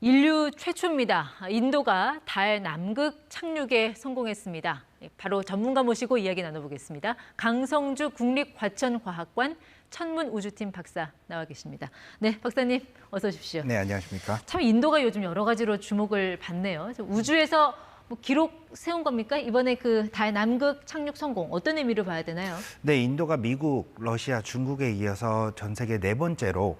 인류 최초입니다. 인도가 달 남극 착륙에 성공했습니다. 바로 전문가 모시고 이야기 나눠보겠습니다. 강성주 국립과천과학관 천문우주팀 박사 나와 계십니다. 네, 박사님 어서 오십시오. 네, 안녕하십니까. 참 인도가 요즘 여러 가지로 주목을 받네요. 우주에서 기록 세운 겁니까? 이번에 그 달 남극 착륙 성공 어떤 의미로 봐야 되나요? 네, 인도가 미국, 러시아, 중국에 이어서 전 세계 네 번째로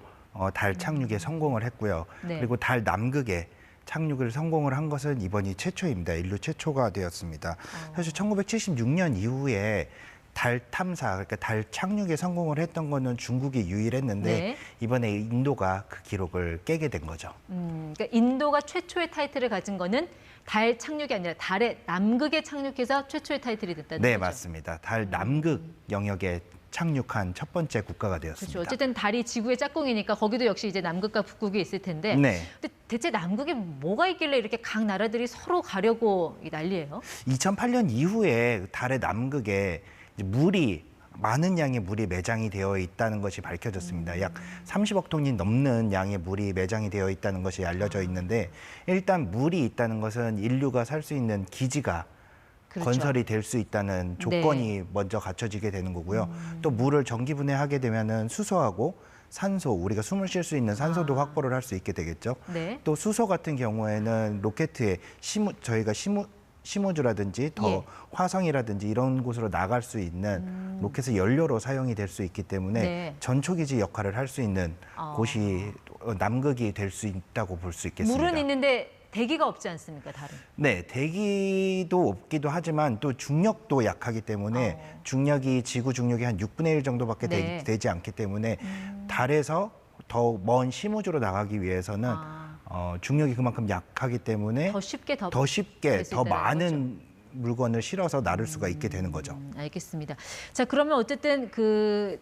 달 착륙에 성공을 했고요. 네. 그리고 달 남극에 착륙을 성공을 한 것은 이번이 최초입니다. 인류 최초가 되었습니다. 사실 1976년 이후에 달 탐사, 그러니까 달 착륙에 성공을 했던 거는 중국이 유일했는데 네. 이번에 인도가 그 기록을 깨게 된 거죠. 그러니까 인도가 최초의 타이틀을 가진 거는 달 착륙이 아니라 달의 남극에 착륙해서 최초의 타이틀이 됐다는 네, 거죠. 맞습니다. 달 남극 영역에 착륙한 첫 번째 국가가 되었습니다. 그렇죠. 어쨌든 달이 지구의 짝꿍이니까 거기도 역시 이제 남극과 북극이 있을 텐데. 네. 근데 대체 남극에 뭐가 있길래 이렇게 각 나라들이 서로 가려고 이 난리예요? 2008년 이후에 달의 남극에 이제 많은 양의 물이 매장이 되어 있다는 것이 밝혀졌습니다. 약 30억 톤이 넘는 양의 물이 매장이 되어 있다는 것이 알려져 있는데 일단 물이 있다는 것은 인류가 살 수 있는 기지가 그렇죠. 건설이 될 수 있다는 조건이 먼저 갖춰지게 되는 거고요. 또 물을 전기분해하게 되면은 수소하고 산소, 우리가 숨을 쉴 수 있는 산소도 확보를 할 수 있게 되겠죠. 네. 또 수소 같은 경우에는 로켓에 저희가 심우주라든지 더 예. 화성이라든지 이런 곳으로 나갈 수 있는 로켓의 연료로 사용이 될 수 있기 때문에 네. 전초기지 역할을 할 수 있는 곳이 남극이 될 수 있다고 볼 수 있겠습니다. 물은 있는데 대기가 없지 않습니까, 달은? 네, 대기도 없기도 하지만 또 중력도 약하기 때문에 중력이 지구 중력이 한 6분의 1 정도밖에 네. 되지 않기 때문에 달에서 더 먼 심우주로 나가기 위해서는 중력이 그만큼 약하기 때문에 더 쉽게 더 쉽게 될 수 더 있다는 많은 물건을 실어서 나를 수가 있게 되는 거죠. 알겠습니다. 자, 그러면 어쨌든 그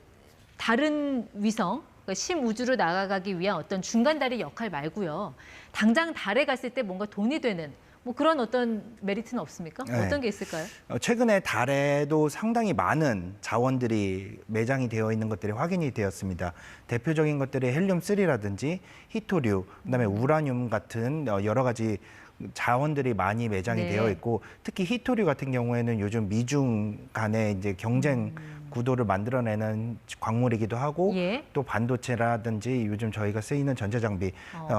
다른 위성, 그러니까 심우주로 나아가기 위한 어떤 중간다리 역할 말고요. 당장 달에 갔을 때 뭔가 돈이 되는 뭐 그런 어떤 메리트는 없습니까? 네. 어떤 게 있을까요? 최근에 달에도 상당히 많은 자원들이 매장이 되어 있는 것들이 확인이 되었습니다. 대표적인 것들이 헬륨-3라든지 히토류, 그다음에 우라늄 같은 여러 가지 자원들이 많이 매장이 네. 되어 있고 특히 히토류 같은 경우에는 요즘 미중 간의 이제 경쟁 구도를 만들어내는 광물이기도 하고 예. 또 반도체라든지 요즘 저희가 쓰이는 전자장비,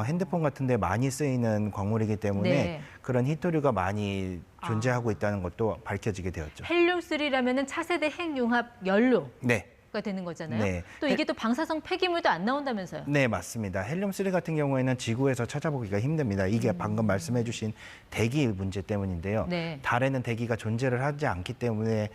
핸드폰 같은 데 많이 쓰이는 광물이기 때문에 네. 그런 히토류가 많이 존재하고 있다는 것도 밝혀지게 되었죠. 헬륨3라면은 차세대 핵융합 연료가 네. 되는 거잖아요. 네. 또 이게 또 방사성 폐기물도 안 나온다면서요? 네, 맞습니다. 헬륨3 같은 경우에는 지구에서 찾아보기가 힘듭니다. 이게 방금 말씀해 주신 대기 문제 때문인데요. 네. 달에는 대기가 존재를 하지 않기 때문에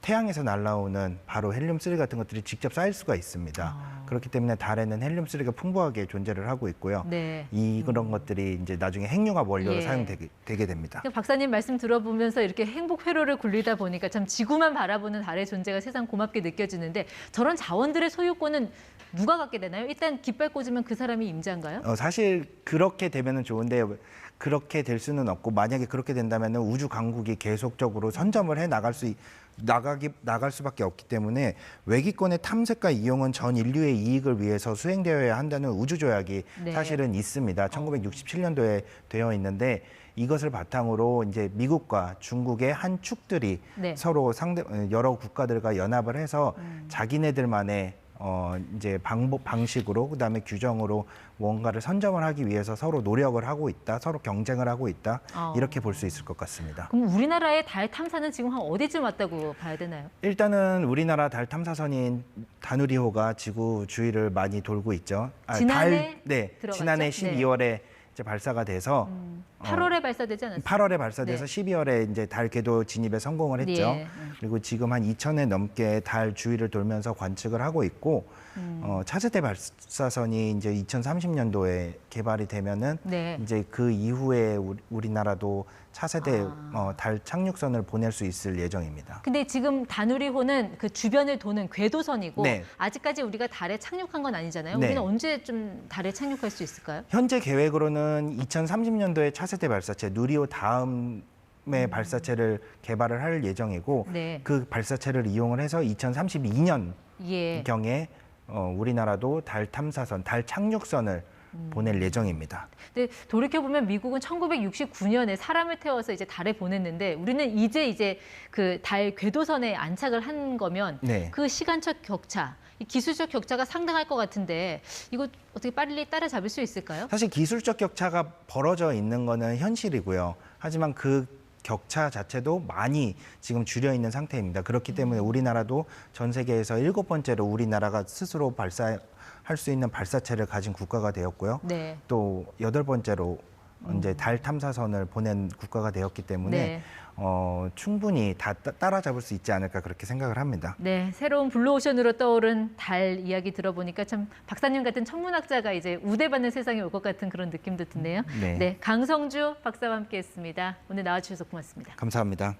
태양에서 날아오는 바로 헬륨3 같은 것들이 직접 쌓일 수가 있습니다. 그렇기 때문에 달에는 헬륨3가 풍부하게 존재를 하고 있고요. 네. 그런 것들이 이제 나중에 핵융합 원료로 예. 사용되게 됩니다. 박사님 말씀 들어보면서 이렇게 행복 회로를 굴리다 보니까 참 지구만 바라보는 달의 존재가 세상 고맙게 느껴지는데 저런 자원들의 소유권은 누가 갖게 되나요? 일단 깃발 꽂으면 그 사람이 임자인가요? 사실 그렇게 되면은 좋은데 그렇게 될 수는 없고 만약에 그렇게 된다면 우주 강국이 계속적으로 선점을 해 나갈 수밖에 없기 때문에 외기권의 탐색과 이용은 전 인류의 이익을 위해서 수행되어야 한다는 우주 조약이 네. 사실은 있습니다. 1967년도에 되어 있는데 이것을 바탕으로 이제 미국과 중국의 한 축들이 네. 서로 여러 국가들과 연합을 해서 자기네들만의 이제 방식으로 그다음에 규정으로 뭔가를 선점을 하기 위해서 서로 노력을 하고 있다, 서로 경쟁을 하고 있다 이렇게 볼 수 있을 것 같습니다. 그럼 우리나라의 달 탐사는 지금 한 어디쯤 왔다고 봐야 되나요? 일단은 우리나라 달 탐사선인 다누리호가 지구 주위를 많이 돌고 있죠. 지난해 들어갔죠? 지난해 12월에 이제 발사가 돼서 8월에 발사되지 않았어요? 8월에 발사돼서 네. 12월에 이제 달 궤도 진입에 성공을 했죠. 예. 그리고 지금 한 2,000회 넘게 달 주위를 돌면서 관측을 하고 있고 차세대 발사선이 이제 2030년도에 개발이 되면은 네. 이제 그 이후에 우리나라도 차세대 달 착륙선을 보낼 수 있을 예정입니다. 근데 지금 다누리호는 그 주변을 도는 궤도선이고 네. 아직까지 우리가 달에 착륙한 건 아니잖아요. 네. 우리는 언제 좀 달에 착륙할 수 있을까요? 현재 계획으로는 2030년도에 차세대 발사체 누리호 다음에 발사체를 개발을 할 예정이고 네. 그 발사체를 이용을 해서 2032년 예. 경에 우리나라도 달 탐사선, 달 착륙선을 보낼 예정입니다. 근데 돌이켜 보면 미국은 1969년에 사람을 태워서 이제 달에 보냈는데 우리는 이제 그 달 궤도선에 안착을 한 거면 네. 그 시간적 격차, 이 기술적 격차가 상당할 것 같은데 이거 어떻게 빨리 따라잡을 수 있을까요? 사실 기술적 격차가 벌어져 있는 거는 현실이고요. 하지만 그 격차 자체도 많이 지금 줄여 있는 상태입니다. 그렇기 때문에 우리나라도 전 세계에서 7번째로 우리나라가 스스로 발사할 수 있는 발사체를 가진 국가가 되었고요. 네. 또 8번째로 이제 달 탐사선을 보낸 국가가 되었기 때문에 네. 충분히 다 따라잡을 수 있지 않을까 그렇게 생각을 합니다. 네, 새로운 블루오션으로 떠오른 달 이야기 들어보니까 참 박사님 같은 천문학자가 이제 우대받는 세상이 올 것 같은 그런 느낌도 드네요. 네. 네, 강성주 박사와 함께했습니다. 오늘 나와주셔서 고맙습니다. 감사합니다.